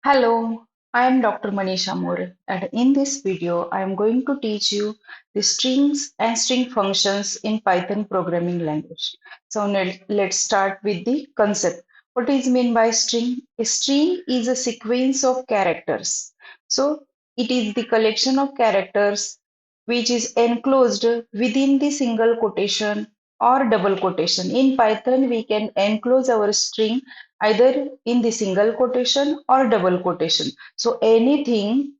Hello, I am Dr. Manisha More, and in this video, I am going to teach you the strings and string functions in Python programming language. So let's start with the concept. What is meant by string? A string is a sequence of characters. So it is the collection of characters which is enclosed within the single quotation or double quotation. In Python, we can enclose our string either in the single quotation or double quotation. So anything,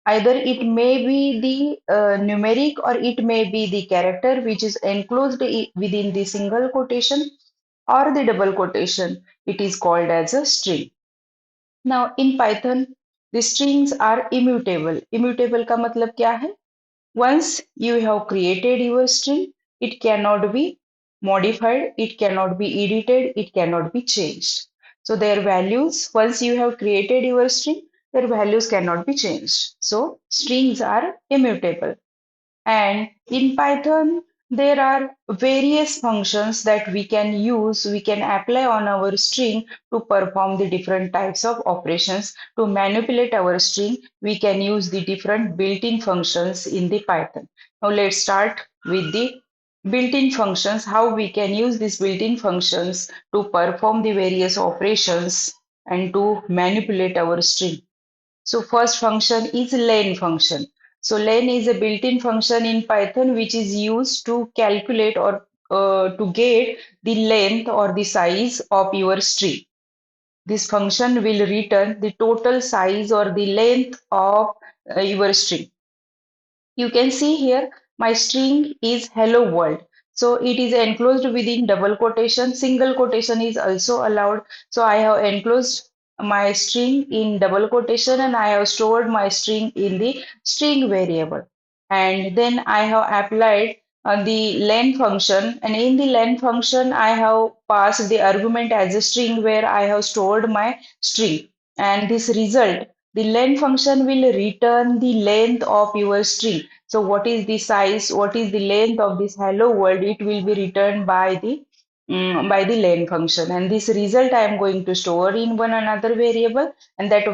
either it may be the numeric or it may be the character which is enclosed within the single quotation or the double quotation. It is called as a string. Now in Python, the strings are immutable. Immutable का मतलब क्या है? Once you have created your string, it cannot be modified, it cannot be edited, it cannot be changed. So their values, once you have created your string, their values cannot be changed. So strings are immutable. And in Python, there are various functions that we can use, we can apply on our string to perform the different types of operations. To manipulate our string, we can use the different built-in functions in the Python. Now let's start with the built-in functions, how we can use these built-in functions to perform the various operations and to manipulate our string. So first function is len function. So len is a built-in function in Python which is used to calculate or to get the length or the size of your string. This function will return the total size or the length of your string. You can see here my string is hello world. So it is enclosed within double quotation. Single quotation is also allowed. So I have enclosed my string in double quotation and I have stored my string in the string variable. And then I have applied the len function, and in the len function I have passed the argument as a string where I have stored my string. And this result, the len function will return the length of your string. So what is the size, what is the length of this hello world? It will be returned by the len function. And this result I am going to store in one another variable, and that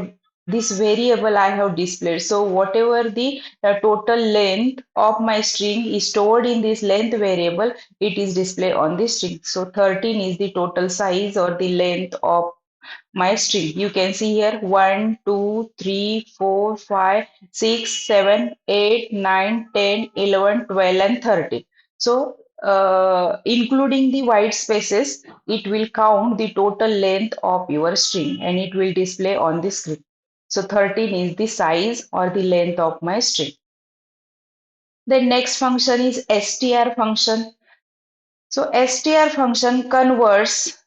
this variable I have displayed. So whatever the total length of my string is stored in this length variable, it is displayed on the string. So 13 is the total size or the length of my string. You can see here 1, 2, 3, 4, 5, 6, 7, 8, 9, 10, 11, 12, and 13. So, including the white spaces, it will count the total length of your string and it will display on the screen. So, 13 is the size or the length of my string. The next function is str function. So, str function converts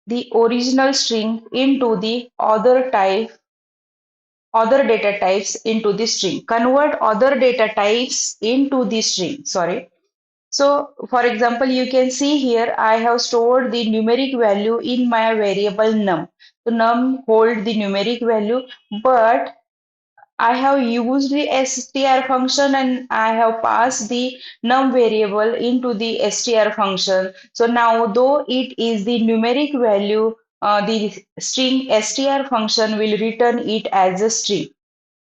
the original string into the other data types into the string. Convert other data types into the string. Sorry. So, for example, you can see here I have stored the numeric value in my variable num. So num hold the numeric value, but I have used the str function and I have passed the num variable into the str function. So now, though it is the numeric value, the string str function will return it as a string.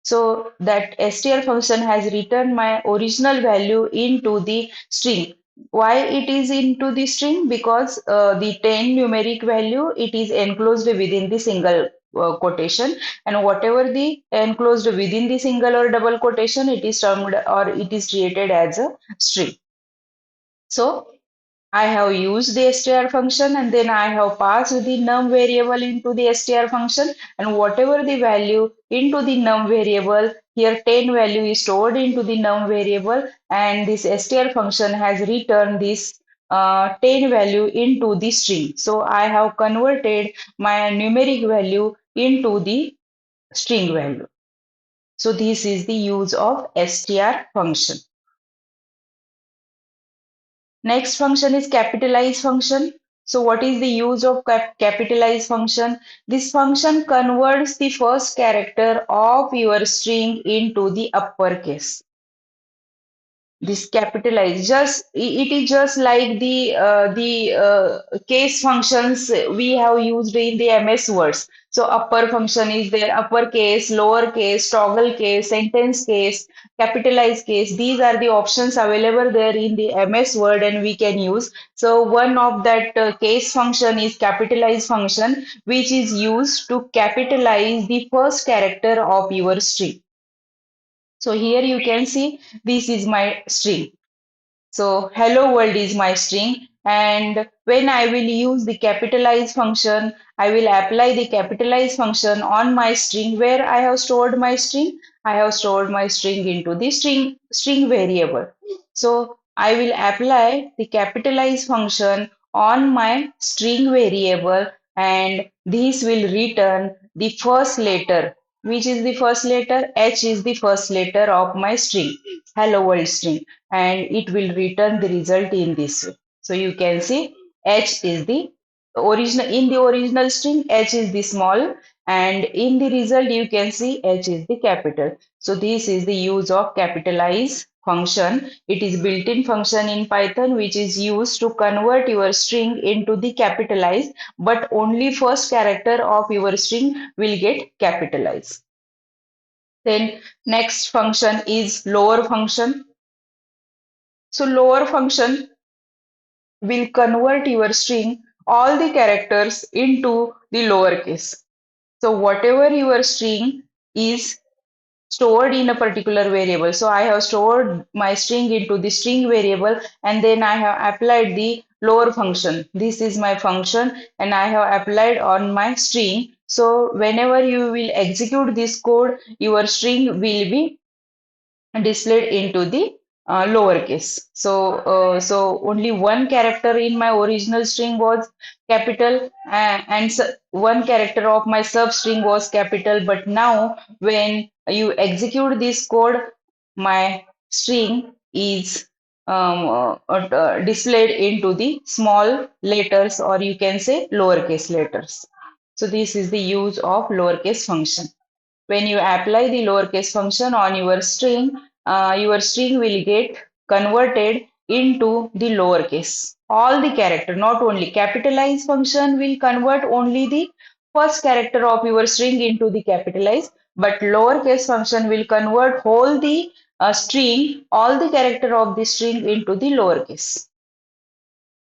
So that str function has returned my original value into the string. Why it is into the string? Because the 10 numeric value, it is enclosed within the single quotation, and whatever the enclosed within the single or double quotation, it is termed or it is treated as a string. So I have used the str function and then I have passed the num variable into the str function, and whatever the value into the num variable, here 10 value is stored into the num variable, and this str function has returned this 10 value into the string. So I have converted my numeric value into the string value. So this is the use of str function. Next function is capitalize function. So what is the use of capitalize function? This function converts the first character of your string into the uppercase. This capitalize, just it is just like the case functions we have used in the MS words. So upper function is there, uppercase, lowercase, toggle case, sentence case, capitalized case. These are the options available there in the MS Word and we can use. So one of that case function is capitalize function, which is used to capitalize the first character of your string. So here you can see this is my string. So hello world is my string, and when I will use the capitalize function, I will apply the capitalize function on my string where I have stored my string. I have stored my string into the string variable. So I will apply the capitalize function on my string variable, and this will return the first letter. Which is the first letter? H is the first letter of my string, hello world string, and it will return the result in this way. So you can see H is the original, in the original string H is the small, and in the result you can see H is the capital. So this is the use of capitalize function. It is built-in function in Python which is used to convert your string into the capitalized, but only first character of your string will get capitalized. Then next function is lower function. So lower function will convert your string, all the characters into the lowercase. So whatever your string is stored in a particular variable. So I have stored my string into the string variable and then I have applied the lower function. This is my function and I have applied on my string. So whenever you will execute this code, your string will be displayed into the lowercase. So only one character in my original string was capital, and one character of my substring was capital. But now, when you execute this code, my string is displayed into the small letters, or you can say lowercase letters. So this is the use of lowercase function. When you apply the lowercase function on your string will get converted into the lowercase. All the character, not only capitalize function will convert only the first character of your string into the capitalized, but lowercase function will convert whole the string, all the character of the string into the lowercase.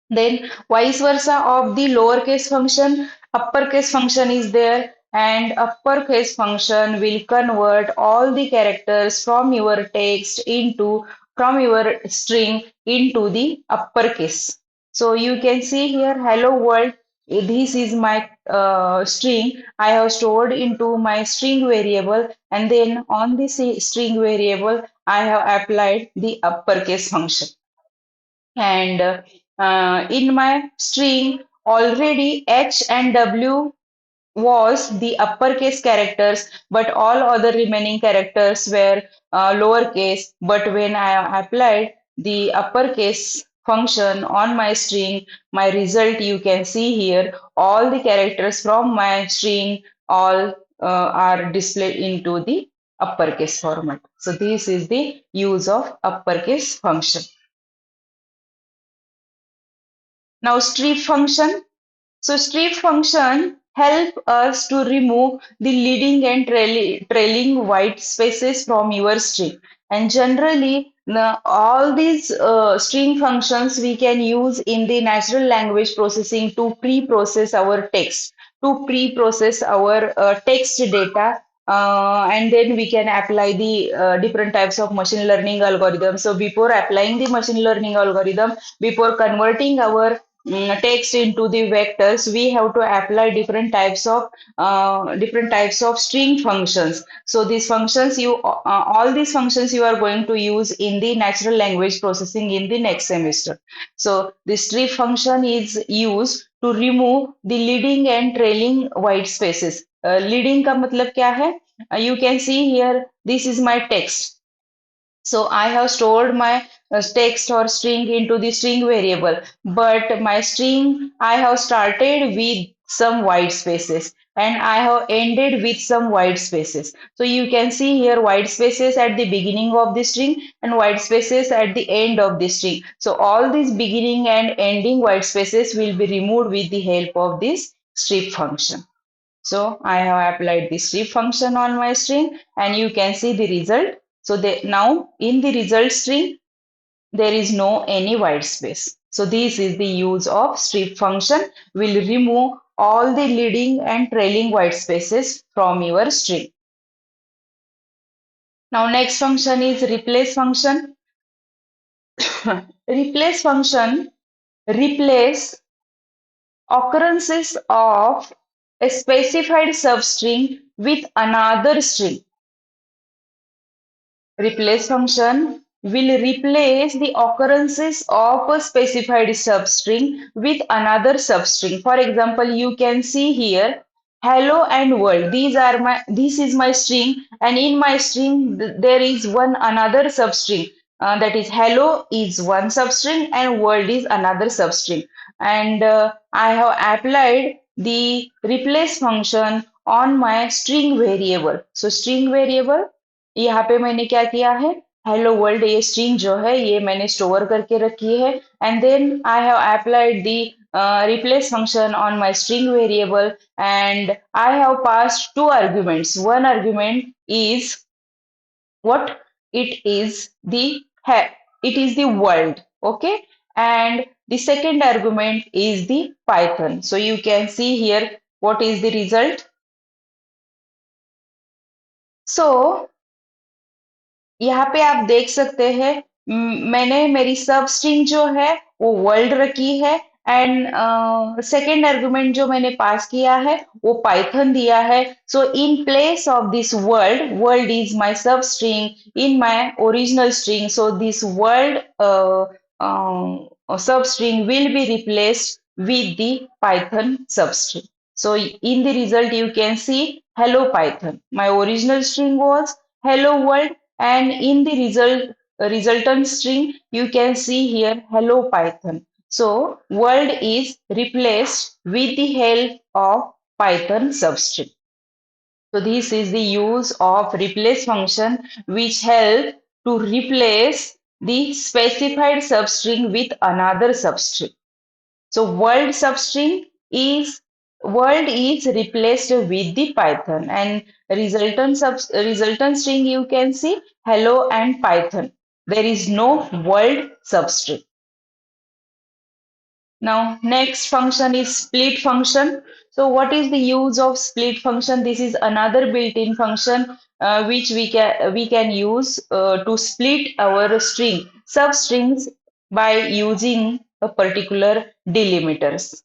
Then vice versa of the lowercase function, uppercase function is there, and uppercase function will convert all the characters from your text into, from your string into the uppercase. So you can see here hello world. This is my string. I have stored into my string variable, and then on this string variable I have applied the uppercase function. And in my string, already H and W was the uppercase characters, but all other remaining characters were lowercase. But when I applied the uppercase function on my string, my result you can see here, all the characters from my string all are displayed into the uppercase format. So this is the use of uppercase function. Now strip function. So strip function help us to remove the leading and trailing white spaces from your string. And generally, all these string functions we can use in the natural language processing to pre-process our text, to pre-process our text data. And then we can apply the different types of machine learning algorithms. So before applying the machine learning algorithm, before converting our text into the vectors, we have to apply different types of string functions. So these functions you all these functions you are going to use in the natural language processing in the next semester. So the strip function is used to remove the leading and trailing white spaces. Leading का मतलब क्या है? You can see here, this is my text. So I have stored my text or string into the string variable, but my string I have started with some white spaces and I have ended with some white spaces. So you can see here white spaces at the beginning of the string and white spaces at the end of the string. So all these beginning and ending white spaces will be removed with the help of this strip function. So I have applied the strip function on my string and you can see the result. So now in the result string, there is no any white space. So this is the use of strip function. Will remove all the leading and trailing white spaces from your string. Now next function is replace function. Replace function replace occurrences of a specified substring with another string. Replace function will replace the occurrences of a specified substring with another substring. For example, you can see here hello and world. This is my string, and in my string there is one another substring. That is hello is one substring and world is another substring. And I have applied the replace function on my string variable. So string variable यहाँ पे मैंने क्या किया है hello world ये string जो है ये मैंने स्टोर करके रखी है and then I have applied the replace function on my string variable and I have passed two arguments. One argument is what it is the world, okay, and the second argument is the Python. So you can see here what is the result. So यहाँ पे आप देख सकते हैं मैंने मेरी सब string जो है वो वर्ल्ड रखी है एंड सेकेंड आर्गुमेंट जो मैंने पास किया है वो पाइथन दिया है. So in place of this world world is my substring in my original string. So this world substring will be replaced with the Python substring. So in the result, you can see hello Python. My original string was hello world, and in the resultant string, you can see here hello Python. So world is replaced with the help of Python substring. So this is the use of replace function which help to replace the specified substring with another substring. So world is replaced with the Python and resultant string you can see hello and Python. There is no world substring. Now, next function is split function. So, what is the use of split function? This is another built-in function which we can use to split our string substrings by using a particular delimiters.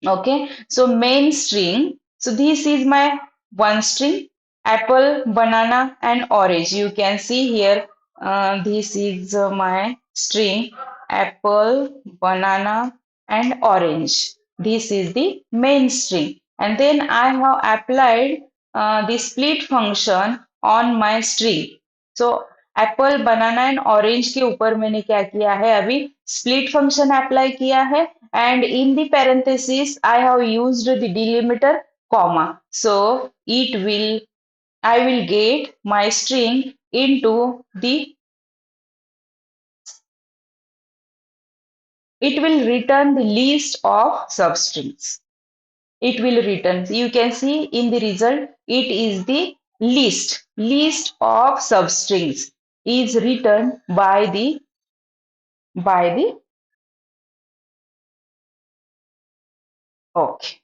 Okay, so main string. So this is my one string, apple, banana, and orange. You can see here, this is my string, apple, banana, and orange. This is the main string. And then I have applied the split function on my string. So Apple banana and orange के ऊपर मैंने क्या किया है अभी split function apply किया है and in the parenthesis I have used the delimiter comma. So I will get my string into the it will return the list of substrings. It will return. You can see in the result it is the list of substrings is returned by the okay.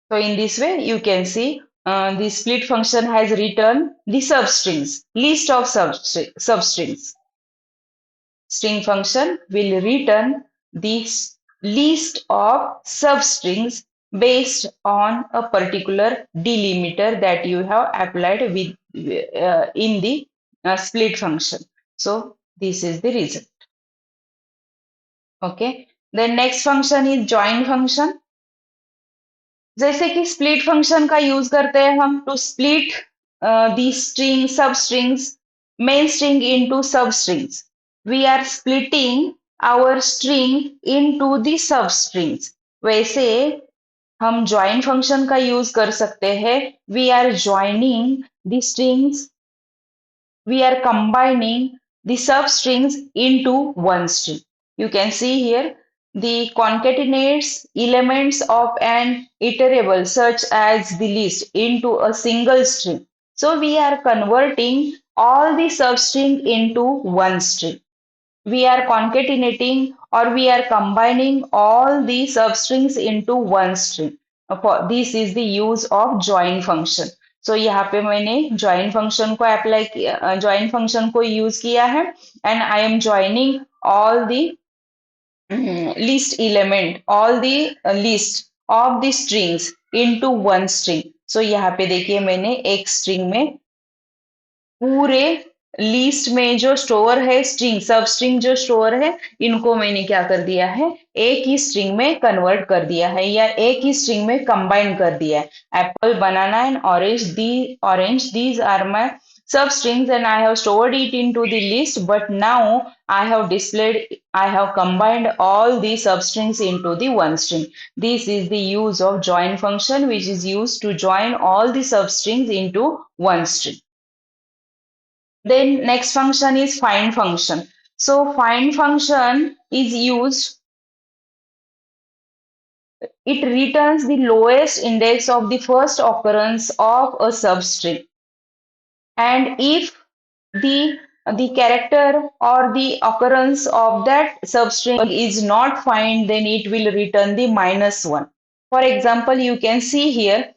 So in this way, you can see the split function has returned the substrings, list of substrings. String function will return the list of substrings based on a particular delimiter that you have applied in the split function. So this is the result. Okay. The next function is join function. जैसे कि split function का use करते हैं हम to split the string substrings main string into substrings we are splitting our string into the substrings. वैसे हम join function का use कर सकते हैं. We are joining the strings we are combining the substrings into one string. You can see here the concatenates elements of an iterable such as the list into a single string. So we are converting all the substring into one string. We are concatenating or we are combining all the substrings into one string. This is the use of join function. So यहाँ पे मैंने join function को apply किया, join function को use किया है, and I am joining all the list element, all the list of the strings into one string. So यहाँ पे देखिए मैंने एक string में पूरे लिस्ट में जो स्टोर है स्ट्रिंग सब स्ट्रिंग जो स्टोर है इनको मैंने क्या कर दिया है एक ही स्ट्रिंग में कन्वर्ट कर दिया है या एक ही स्ट्रिंग में कंबाइन कर दिया है apple banana and orange these are my substrings and I have stored it into the list, but now I have combined all the substrings into the one string. This is the use of join function, which is used to join all the substrings into one string. Then next function is find function. So find function is used, it returns the lowest index of the first occurrence of a substring. And if the the character or the occurrence of that substring is not find, then it will return the -1. For example, you can see here,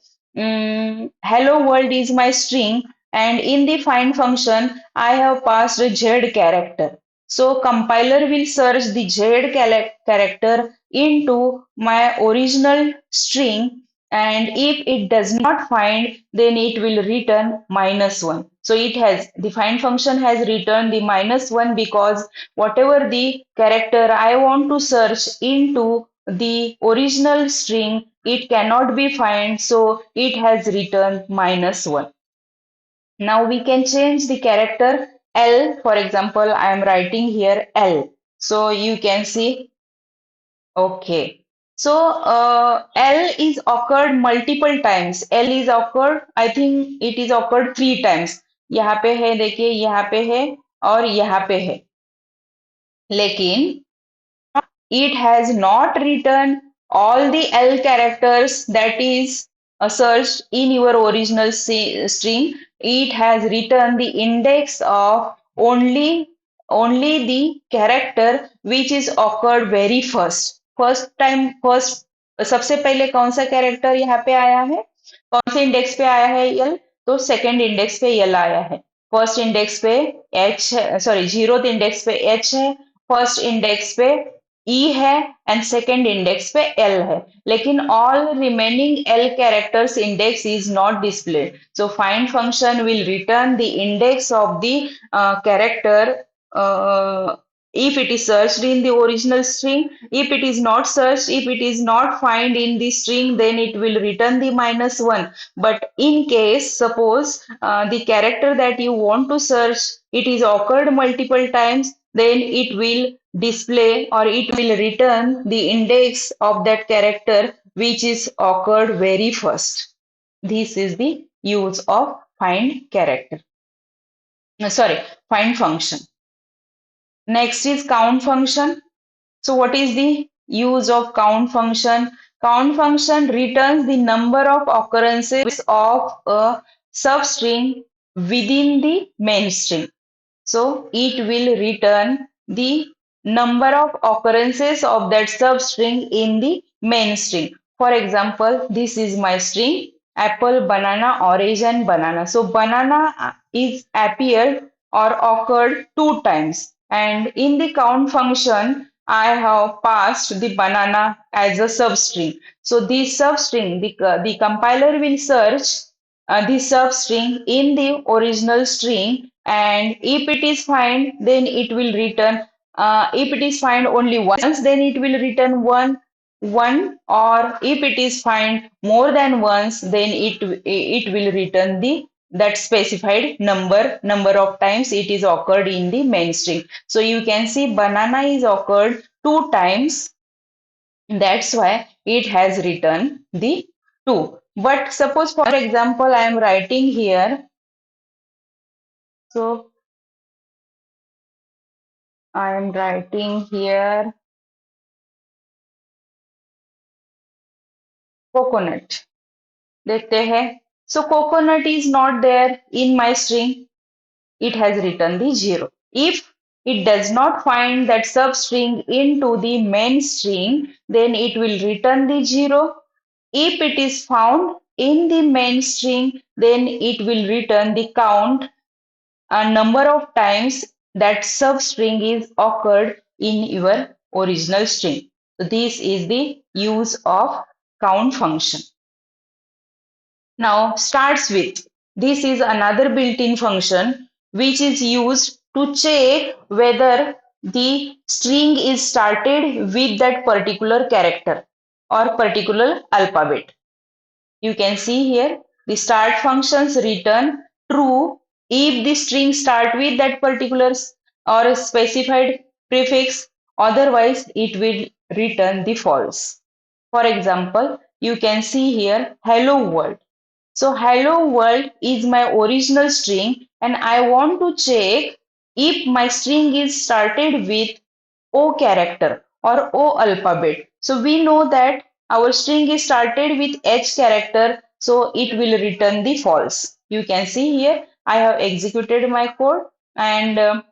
hello world is my string, and in the find function, I have passed a Z character. So compiler will search the Z character into my original string, and if it does not find, then it will return -1. So it has the find function has returned the -1 because whatever the character I want to search into the original string, it cannot be find, so it has returned -1. Now we can change the character L. For example, I am writing here L. So you can see, okay. So L is occurred multiple times. L is occurred, I think it is occurred 3 times. यहाँ पे है देखिए यहाँ पे है और यहाँ पे है लेकिन it has not written all the L characters that is searched in your original string. It has written the index of only the character which is occurred very first. First time first सबसे पहले कौन सा character यहाँ पे आया है कौन से इंडेक्स पे आया है यल तो सेकंड इंडेक्स पे यल आया है फर्स्ट इंडेक्स पे एच है सॉरी जीरोथ इंडेक्स पे एच है फर्स्ट इंडेक्स पे ई है एंड सेकेंड इंडेक्स पे एल है लेकिन all remaining L characters index is not displayed. So find function will return the index of the character if it is searched in the original string. If it is not searched, if it is not find in the string, then it will return the -1. But in case, suppose the character that you want to search, it is occurred multiple times, then it will display or it will return the index of that character which is occurred very first. This is the use of find character. Sorry, find function. Next is count function. So what is the use of count function? Count function returns the number of occurrences of a substring within the main string. So it will return the number of occurrences of that substring in the main string. For example, this is my string apple, banana, orange, and banana. So banana is appeared or occurred 2 times, and in the count function, I have passed the banana as a substring. So this substring, the compiler will search the substring in the original string, and if it is find, then it will return. If it is find only once, then it will return one, or if it is find more than once, then it will return the that specified number of times it is occurred in the main string. So you can see banana is occurred 2 times, that's why it has written the 2. But suppose, for example, I am writing here. So I am writing here coconut देखते हैं. So coconut is not there in my string. It has written the 0. If it does not find that substring into the main string, then it will return the 0. If it is found in the main string, then it will return the count, a number of times that substring is occurred in your original string. So this is the use of count function. Now starts with, this is another built-in function which is used to check whether the string is started with that particular character or particular alphabet. You can see here the start functions return true if the string start with that particular or specified prefix, otherwise it will return the false. For example, you can see here hello world. So hello world is my original string and I want to check if my string is started with O character or O alphabet. So we know that our string is started with H character, so it will return the false. You can see here I have executed my code and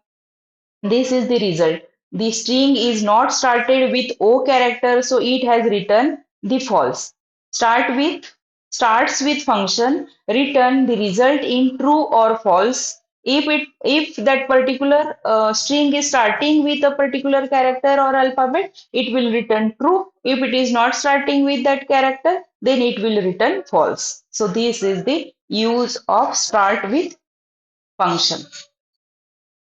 this is the result. The string is not started with O character, so it has written the false. Start with starts with function, return the result in true or false. If that particular string is starting with a particular character or alphabet, it will return true. If it is not starting with that character, then it will return false. So this is the use of start with function.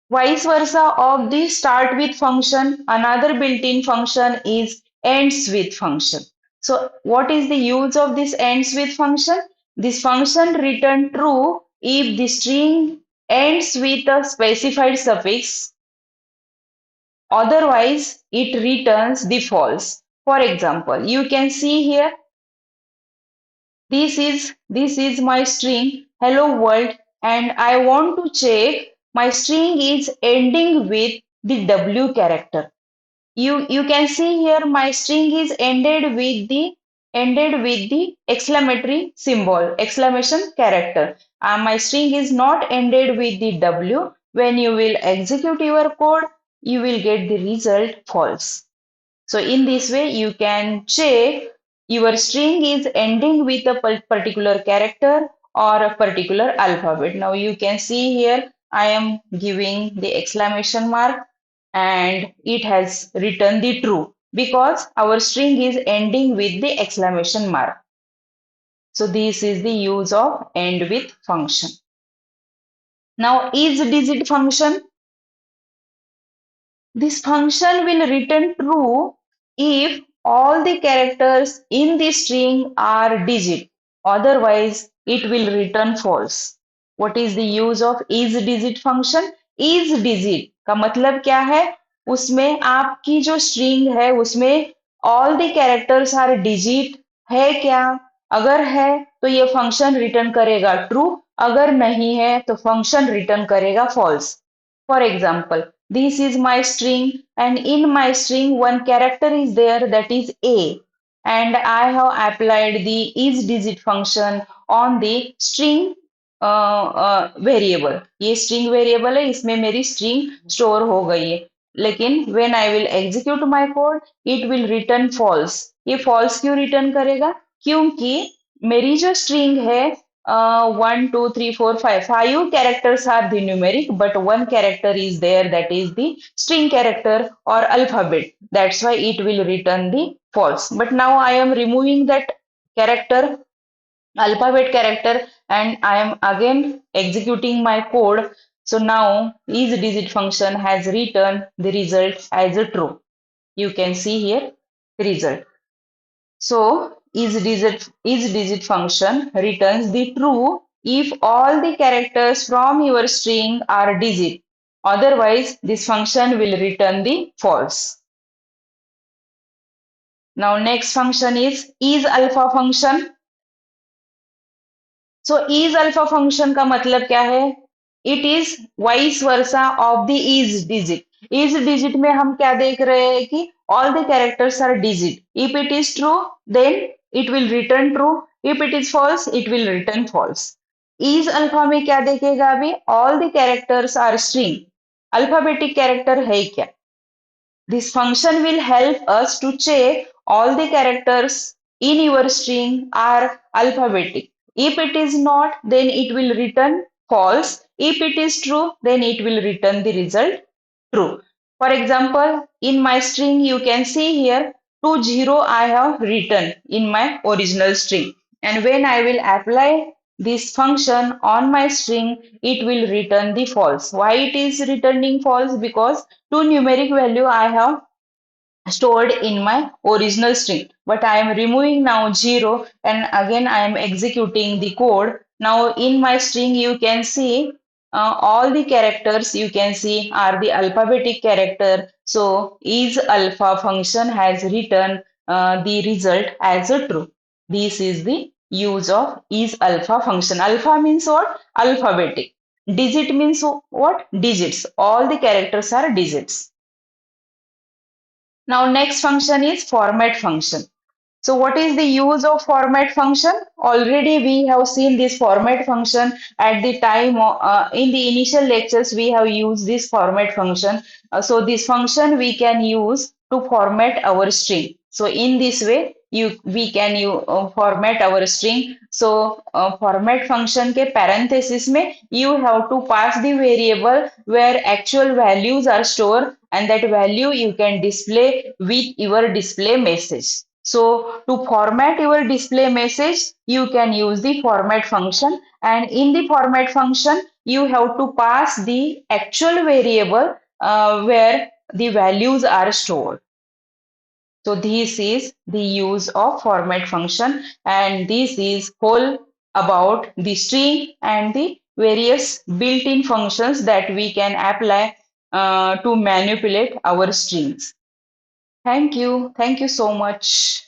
Vice versa of the start with function, another built-in function is ends with function. So what is the use of this ends with function? This function return true if the string ends with a specified suffix, otherwise it returns the false. For example, you can see here this is my string hello world and I want to check my string is ending with the W character. You can see here my string is ended with the exclamatory symbol, exclamation character. My string is not ended with the W. When you will execute your code, you will get the result false. So in this way, you can check your string is ending with a particular character or a particular alphabet. Now you can see here, I am giving the exclamation mark and it has written the true because our string is ending with the exclamation mark. So this is the use of end with function. Now is digit function. This function will return true if all the characters in the string are digit. Otherwise, it will return false. What is the use of is digit function? Is digit का मतलब क्या है? उसमें आपकी जो string है उसमें all the characters are digit है क्या? अगर है तो ये function return करेगा true. अगर नहीं है तो function return करेगा false. For example, this is my string and in my string one character is there that is A and I have applied the is digit function on the string variable. ये string variable है इसमें मेरी string store हो गई है लेकिन when I will execute my code it will return false. ये false क्यों return करेगा क्योंकि मेरी जो string है 1 2 3 4 5 characters are the numeric but one character is there that is the string character or alphabet, that's why it will return the false. But now I am removing that character, alphabet character, and I am again executing my code. So now is digit function has returned the result as a true. You can see here result. So is digit function returns the true if all the characters from your string are digit. Otherwise, this function will return the false. Now next function is alpha function. So is alpha function का मतलब क्या है? It is vice versa of the is digit. Is digit में हम क्या देख रहे हैं कि all the characters are digit. If it is true, then it will return true. If it is false, it will return false. Is alpha में क्या देखेगा अभी? All the characters are string. Alphabetic character है क्या? This function will help us to check all the characters in your string are alphabetic. If it is not, then it will return false. If it is true, then it will return the result true. For example, in my string, you can see here 20 I have written in my original string. And when I will apply this function on my string, it will return the false. Why it is returning false? Because two numeric value I have stored in my original string, but I am removing now 0 and again I am executing the code. Now in my string you can see all the characters you can see are the alphabetic character. So is alpha function has written the result as a true. This is the use of is alpha function. Alpha means what? Alphabetic. Digit means what? Digits. All the characters are digits. Now next function is format function. So what is the use of format function? Already we have seen this format function at the time in the initial lectures we have used this format function. So this function we can use to format our string. So in this way we can format our string. So format function के parenthesis में you have to pass the variable where actual values are stored and that value you can display with your display message. So to format your display message, you can use the format function, and in the format function, you have to pass the actual variable where the values are stored. So this is the use of format function, and this is whole about the string and the various built-in functions that we can apply to manipulate our strings. Thank you. Thank you so much.